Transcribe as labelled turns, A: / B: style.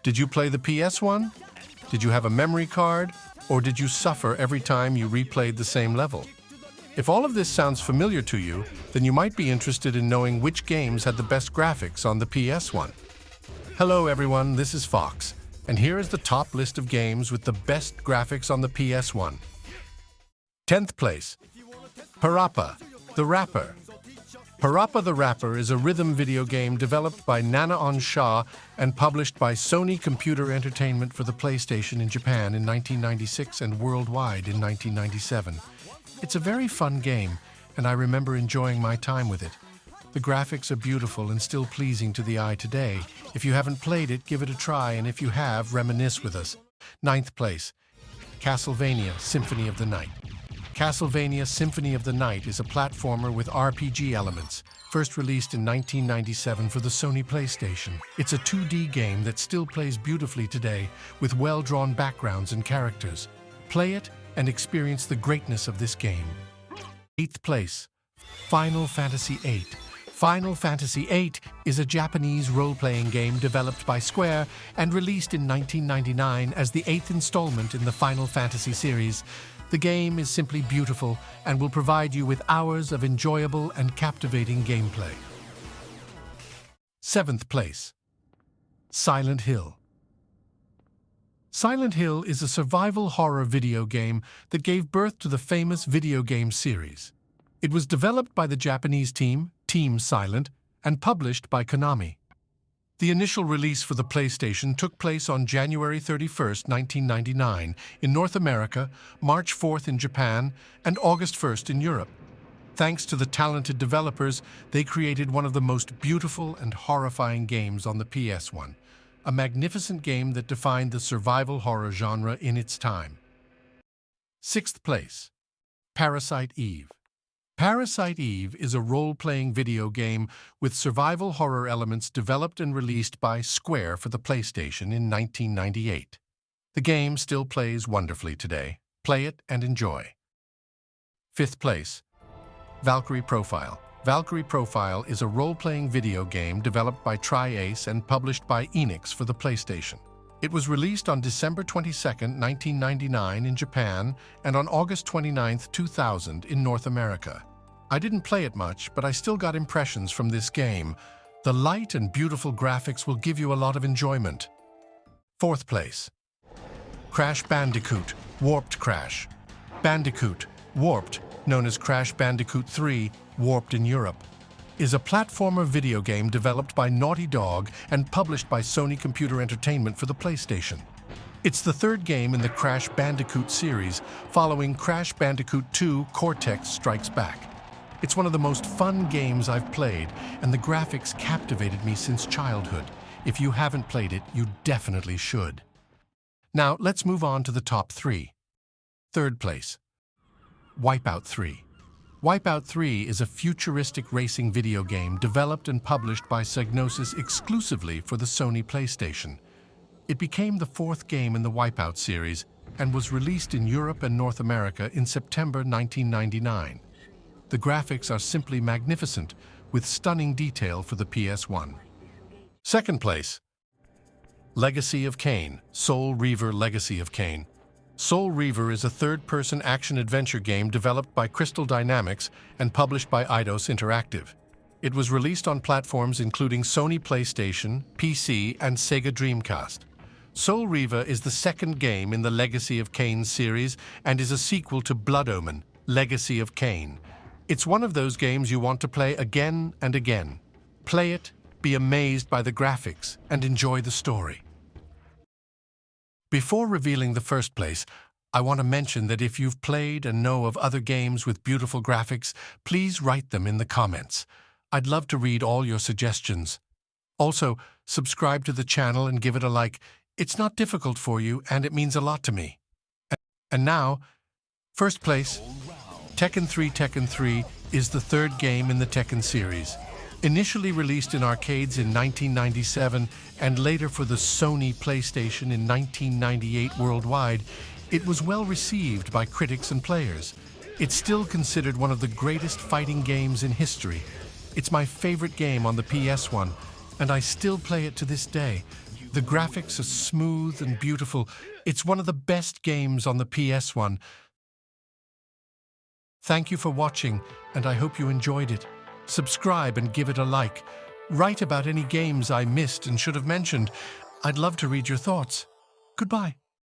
A: Did you play the PS1? Did you have a memory card? Or did you suffer every time you replayed the same level? If all of this sounds familiar to you, then you might be interested in knowing which games had the best graphics on the PS1. Hello everyone, this is Fox, and here is the top list of games with the best graphics on the PS1. 10th place, PaRappa The Rapper. PaRappa The Rapper is a rhythm video game developed by Nana Shah and published by Sony Computer Entertainment for the PlayStation in Japan in 1996 and worldwide in 1997. It's a very fun game, and I remember enjoying my time with it. The graphics are beautiful and still pleasing to the eye today. If you haven't played it, give it a try, and if you have, reminisce with us. 9th place, Castlevania Symphony of the Night. Castlevania Symphony of the Night is a platformer with RPG elements, first released in 1997 for the Sony PlayStation. It's a 2D game that still plays beautifully today, with well-drawn backgrounds and characters. Play it and experience the greatness of this game. 8th place, Final Fantasy VIII. Final Fantasy VIII is a Japanese role-playing game developed by Square and released in 1999 as the 8th installment in the Final Fantasy series. The game is simply beautiful and will provide you with hours of enjoyable and captivating gameplay. 7th place, Silent Hill. Silent Hill is a survival horror video game that gave birth to the famous video game series. It was developed by the Japanese team, Team Silent, and published by Konami. The initial release for the PlayStation took place on January 31, 1999 in North America, March 4th in Japan, and August 1st in Europe. Thanks to the talented developers, they created one of the most beautiful and horrifying games on the PS1, a magnificent game that defined the survival horror genre in its time. 6th place, Parasite Eve. Parasite Eve is a role-playing video game with survival horror elements developed and released by Square for the PlayStation in 1998. The game still plays wonderfully today. Play it and enjoy. 5th place, Valkyrie Profile. Valkyrie Profile is a role-playing video game developed by Tri-Ace and published by Enix for the PlayStation. It was released on December 22, 1999 in Japan and on August 29, 2000 in North America. I didn't play it much, but I still got impressions from this game. The light and beautiful graphics will give you a lot of enjoyment. 4th place, Crash Bandicoot Warped Crash. Bandicoot Warped, known as Crash Bandicoot 3, Warped in Europe, is a platformer video game developed by Naughty Dog and published by Sony Computer Entertainment for the PlayStation. It's the third game in the Crash Bandicoot series, following Crash Bandicoot 2 Cortex Strikes Back. It's one of the most fun games I've played, and the graphics captivated me since childhood. If you haven't played it, you definitely should. Now, let's move on to the top 3. 3rd place, Wipeout 3. Wipeout 3 is a futuristic racing video game developed and published by Psygnosis exclusively for the Sony PlayStation. It became the 4th game in the Wipeout series and was released in Europe and North America in September 1999. The graphics are simply magnificent, with stunning detail for the PS1. 2nd place, Legacy of Kain, Soul Reaver Legacy of Kain. Soul Reaver is a third-person action-adventure game developed by Crystal Dynamics and published by Eidos Interactive. It was released on platforms including Sony PlayStation, PC, and Sega Dreamcast. Soul Reaver is the 2nd game in the Legacy of Kain series and is a sequel to Blood Omen, Legacy of Kain. It's one of those games you want to play again and again. Play it, be amazed by the graphics, and enjoy the story. Before revealing the 1st place, I want to mention that if you've played and know of other games with beautiful graphics, please write them in the comments. I'd love to read all your suggestions. Also, subscribe to the channel and give it a like. It's not difficult for you, and it means a lot to me. And now, 1st place, Tekken 3. Tekken 3 is the 3rd game in the Tekken series. Initially released in arcades in 1997 and later for the Sony PlayStation in 1998 worldwide, it was well received by critics and players. It's still considered one of the greatest fighting games in history. It's my favorite game on the PS1, and I still play it to this day. The graphics are smooth and beautiful. It's one of the best games on the PS1. Thank you for watching, and I hope you enjoyed it. Subscribe and give it a like. Write about any games I missed and should have mentioned. I'd love to read your thoughts. Goodbye.